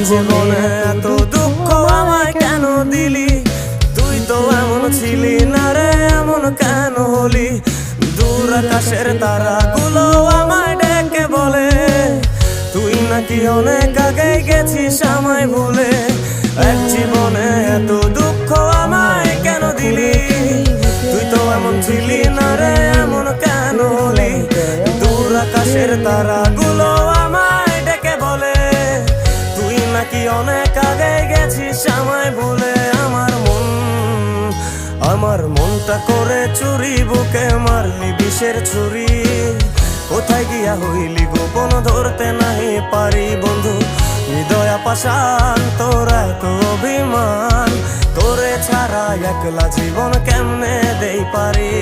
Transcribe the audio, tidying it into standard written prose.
জীবনে এত দুঃখ আমায় কেন দিলি? তুই তো এমন ছিলি না রে, এমন কেন হলি? দূর আকাশের তারাগুলো আমায় ডেকে বলে তুই নাকি অনেক আগে গেছিস আমায় ভুলে। এক জীবনে এত দুঃখ আমায় কেন দিলি? তুই তো এমন ছিলি না রে, এমন কেন হলি? দূর আকাশের তারাগুলো আমায় ডেকে বলে তুই নাকি অনেক আগে গেছিস আমায় ভুলে। আমার মনটা করে চুরি, বুকে মারলি বিষের ছুরি। কোথায় গিয়া হইলি গোপন ধরতে নাহি পারি বন্ধু। হৃদয়া পাষাণ তোর এত অভিমান, তোরে ছাড়া একলা জীবন কেমনে দেই পারি?